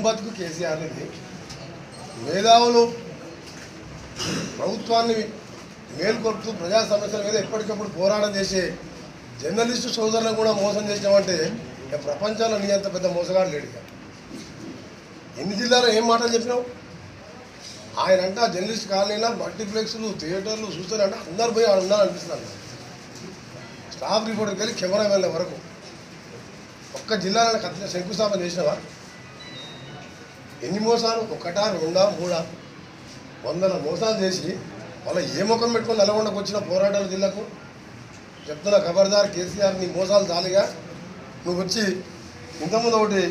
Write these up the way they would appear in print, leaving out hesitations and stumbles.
బతుకు కేసీఆర్ ఇది. మేధావులు ప్రభుత్వాన్ని మేల్కొల్పుతూ ప్రజా సమస్యల మీద ఎప్పటికప్పుడు పోరాటం చేసే జర్నలిస్టు సోదరులను కూడా మోసం చేసినామంటే ప్రపంచంలో నీ అంత పెద్ద మోసగాడు లేడు. ఎన్ని జిల్లాలో ఏం మాటలు చెప్పినావు? ఆయన అంటే ఆ జర్నలిస్ట్ కాలనీలో మల్టీప్లెక్స్లు థియేటర్లు చూస్తారంటే అందరు పోయి ఆడ ఉన్నారనిపిస్తున్నారు. స్టాఫ్ రిపోర్టర్కి వెళ్ళి కెమెరామెన్ల వరకు ఒక్క జిల్లాలో శంకుస్థాపన చేసినావా? ఎన్ని మోసాలు? ఒకటా రెండా మూడా? 100 మోసాలు చేసి మళ్ళీ ఏ ముఖం పెట్టుకొని నల్గొండకు వచ్చిన పోరాటాల జిల్లాకు చెప్తున్నా ఖబర్దార్ కేసీఆర్, నీ మోసాలు చాలుగా. నువ్వు వచ్చి ఇంతకుముందు ఒకటి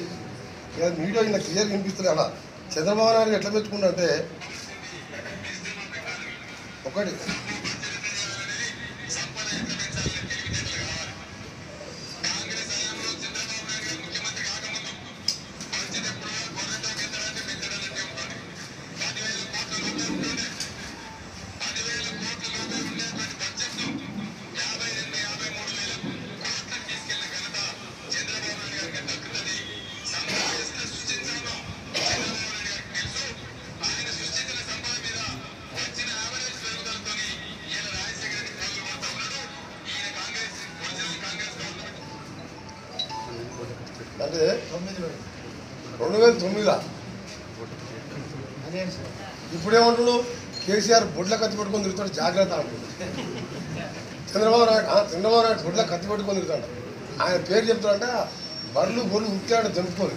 వీడియో ఇలా క్లియర్ వినిపిస్తుంది. అలా చంద్రబాబు నాయుడు ఎట్లా పెట్టుకుంటే ఒకటి అంటే 2009 ఇప్పుడేమంటున్నావు? కేసీఆర్ బొడ్ల కత్తి పట్టుకొని తిరుగుతాడు, జాగ్రత్త అంటున్నాడు. చంద్రబాబు నాయుడు బొడ్ల కత్తి పట్టుకొని తిరుగుతాడు. ఆయన పేరు చెప్తాడంటే బర్రెలు గొర్రెలు ఉట్టాడు తెంపుకోదు.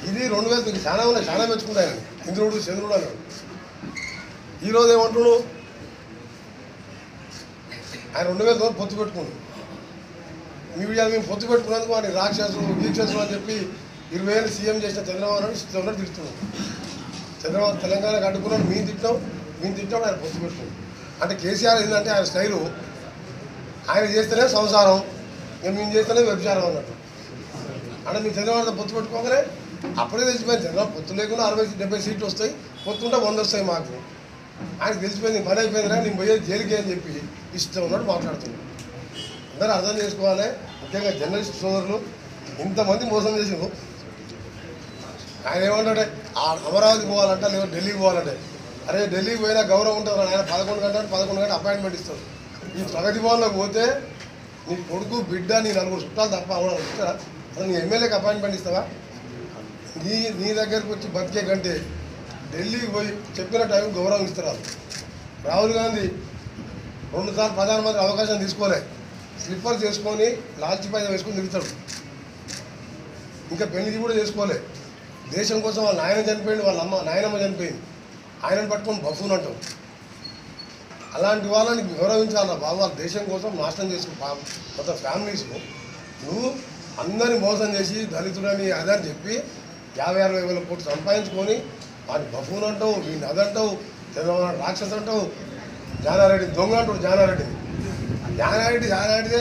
ఇది 2009 చాలా ఉన్నాయి, చాలా మెచ్చుకుంటాయి. ఇంద్రుడు చంద్రుడు అన్నాడు. ఈరోజు ఏమంటున్నావు? ఆయన 2009 పొత్తు పెట్టుకున్నాడు. మేము పొత్తు పెట్టుకున్నందుకు వాడిని రాక్షసులు వీక్షసులు అని చెప్పి 20 ఏళ్ళు సీఎం చేసిన చంద్రబాబు నాయుడు ఇష్టం తిడుతున్నాం. చంద్రబాబు తెలంగాణకు అడ్డుకున్నాడు, మేము తిట్టాం ఆయన పొత్తు పెట్టుకున్నాం. అంటే కేసీఆర్ ఏంటంటే ఆయన స్టైలు, ఆయన చేస్తేనే సంసారం, మేము చేస్తేనే వ్యభిచారం అన్నట్టు. అంటే మేము చంద్రబాబు పొత్తు పెట్టుకోగానే అప్పుడే తెలిసిపోయింది. చంద్రబాబు పొత్తు లేకుండా 60-70 సీట్లు వస్తాయి, పొత్తుంటే 100 వస్తాయి మాకు. ఆయనకు తెలిసిపోయింది, పని అయిపోయిందిరా నేను పోయేది జైలుకి అని చెప్పి ఇష్టం ఉన్నట్టు మాట్లాడుతున్నాడు. అందరూ అర్థం చేసుకోవాలి. ముఖ్యంగా జర్నలిస్ట్ సోదరులు ఇంతమంది మోసం చేసిండు. ఆయన ఏమంటే అమరావతి పోవాలంటే లేదా ఢిల్లీకి పోవాలంటే, అరే ఢిల్లీకి పోయినా గౌరవం ఉంటుంది. ఆయన 11 గంటలు అపాయింట్మెంట్ ఇస్తాడు. ఈ ప్రగతి భవన్లోకి పోతే నీ కొడుకు బిడ్డ నీ 4 చుట్టాలు తప్ప అవడం ఇస్తారా? అసలు నీ ఎమ్మెల్యేకి అపాయింట్మెంట్ ఇస్తావా? నీ దగ్గరకు వచ్చి బతికే కంటే ఢిల్లీకి పోయి చెప్పిన టైం గౌరవం ఇస్తారు. రాహుల్ గాంధీ 2 సార్లు ప్రధానమంత్రి అవకాశం తీసుకోలే, స్లిప్పర్ చేసుకొని లాల్చి పైన వేసుకొని తిరుగుతాడు. ఇంకా పెళ్లి కూడా చేసుకోలే. దేశం కోసం వాళ్ళ నాయన చనిపోయింది, వాళ్ళ నాయనమ్మ చనిపోయింది, ఆయనను పట్టుకొని బఫూన్ అంటాం. అలాంటి వాళ్ళని గౌరవించాలన్న బాబు. వాళ్ళ దేశం కోసం నాశనం చేసుకుని మొత్తం ఫ్యామిలీస్. నువ్వు అందరినీ మోసం చేసి దళితుడని అదని చెప్పి 50-60 వేల కోట్లు సంపాదించుకొని వాడిని బఫూన్ అంటావు, వీడిని అదంటావు, చంద్రబాబు రాక్షసు అంటావు, జానారెడ్డి దొంగ అంటాడు. జానారెడ్డి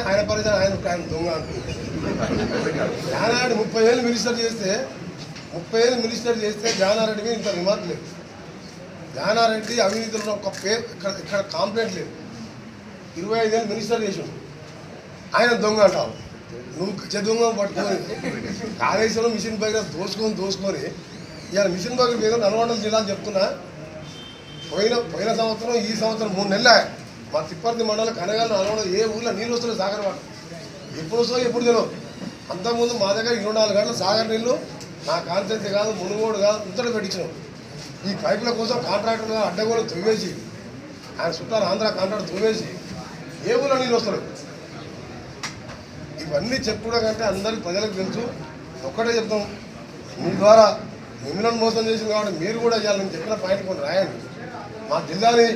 ఆయన పరిచయం, ఆయన దొంగ అంటాడు. జానారెడ్డి 30 ఏళ్ళు మినిస్టర్ చేస్తే జానారెడ్డి మీద ఇంత రిమార్క్ లేదు. జానారెడ్డి అవినీతిలో ఒక పేరు ఇక్కడ కాంప్లైంట్ లేదు. 25 ఏళ్ళు మినిస్టర్ చేసాడు, ఆయన దొంగ అంటావు. నువ్వు దొంగ పట్టుకొని కాళేశ్వరం మిషన్ బైక్ దోసుకొని ఇవాళ మిషన్ బైక్ మీద నల్గొండ జిల్లా చెప్తున్నా. పోయిన సంవత్సరం ఈ సంవత్సరం 3 నెలలే మా తిప్పర్తి మండలం కనగాల నల్గొండ ఏ ఊళ్ళో నీళ్ళు వస్తున్నాయి సాగర్ వాటర్. ఎప్పుడు వస్తాయో ఎప్పుడు తెలియదు. అంతకుముందు మా దగ్గర 24 గంటల సాగర్ నీళ్ళు నా కాన్సెన్సీ కాదు, మునుగోడు కాదు, ఇంతలో పెట్టించినాం. ఈ పైపుల కోసం కాంట్రాక్టర్గా అడ్డగోలు తొవ్వేసి ఆయన చుట్టాలు ఆంధ్ర కాంట్రాక్టర్ తొవ్వేసి ఏ ఊళ్ళో నీళ్ళు వస్తాడు. ఇవన్నీ చెప్పుకోవడం కంటే అందరికీ ప్రజలకు తెలుసు. ఒక్కటే చెప్తాం, మీ ద్వారా మిమ్మల్ని మోసం చేసింది కాబట్టి మీరు కూడా చేయాలని చెప్పిన పాయింట్ కొన్ని రాయండి. మా జిల్లాని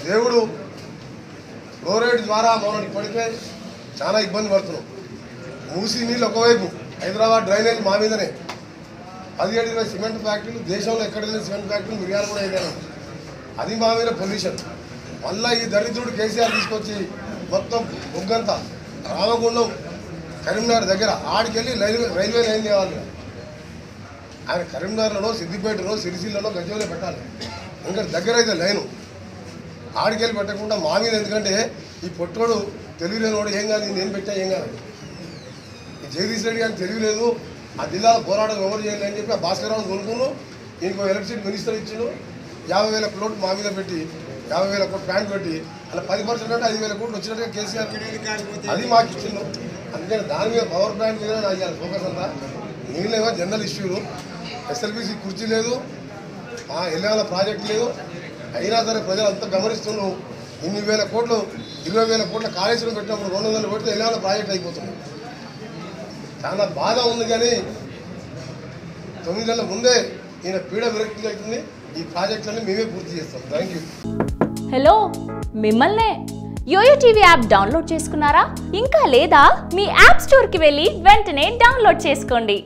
దేవుడు ఫ్లోరైడ్ ద్వారా మనం ఇప్పటికే చాలా ఇబ్బంది పడుతున్నాం. మూసి నీళ్ళు ఒకవైపు, హైదరాబాద్ డ్రైనేజ్ మా మీదనే, 17-20 సిమెంట్ ఫ్యాక్టరీలు, దేశంలో ఎక్కడ వెళ్ళిన సిమెంట్ ఫ్యాక్టరీలు మిరియాలు కూడా ఏదైనా, అది మా మీద పొల్యూషన్. మళ్ళీ ఈ దళితుడు కేసీఆర్ తీసుకొచ్చి మొత్తం బొగ్గంతా రామగుండం కరీంనగర్ దగ్గర ఆడికెళ్ళి రైల్వే లైన్ తేవాలి. ఆయన కరీంనగర్లో, సిద్దిపేటలో, సిరిసిల్లలో, గజ్వేల్లో పెట్టాలి. ఇంకా దగ్గర అయితే లైను ఆడికెళ్ళి పెట్టకుండా మా మీద. ఎందుకంటే ఈ పొట్టోడు తెలివిలేనివాడు ఏం కాదు, నేను పెట్టా ఏం కాదు. ఈ జగదీష్ రెడ్డి గారికి తెలియలేదు, ఆ జిల్లాలో పోరాటం ఎవరు చేయాలి అని చెప్పి ఆ భాస్కరరావు కొనుక్కున్నాను. ఇంకో ఎలక్ట్రిసిటీ మినిస్టర్ ఇచ్చిండు. 50,000 కోట్లు మా మీద పెట్టి 50,000 కోట్లు ప్యాంట్ పెట్టి అలా 10% అంటే 5,000 కోట్లు వచ్చినట్టుగా కేసీఆర్ అది మాకు ఇచ్చిండు. అందుకని దాని మీద పవర్ ప్లాంట్ మీద నాకు ఇవాళ ఫోకస్ అంతా. మిగిలిన జనరల్ ఇష్యూలు ఎస్ఎల్బీసీ కుర్చీ లేదు, ఎల్లేవాళ్ళ ప్రాజెక్ట్ లేదు. అయినా సరే ప్రజలు అంతా గమనిస్తున్నాం. ఇన్ని వేల కోట్లు 20,000 కోట్ల కాళేశ్వరం పెట్టినప్పుడు 200 కోట్లు ఎల్లేవాళ్ళ ప్రాజెక్ట్ అయిపోతుంది. చాలా బాధ ఉంది. కానీ 9 నెలల ముందే ఈయన పీడ విరక్తి అవుతుంది. ఈ ప్రాజెక్టులన్నీ మేమే పూర్తి చేస్తాం. Thank you. హలో, మిమ్మల్నే యోయో టీవీ యాప్ డౌన్లోడ్ చేసుకున్నారా? ఇంకా లేదా? మీ యాప్ స్టోర్కి వెళ్ళి వెంటనే డౌన్లోడ్ చేసుకోండి.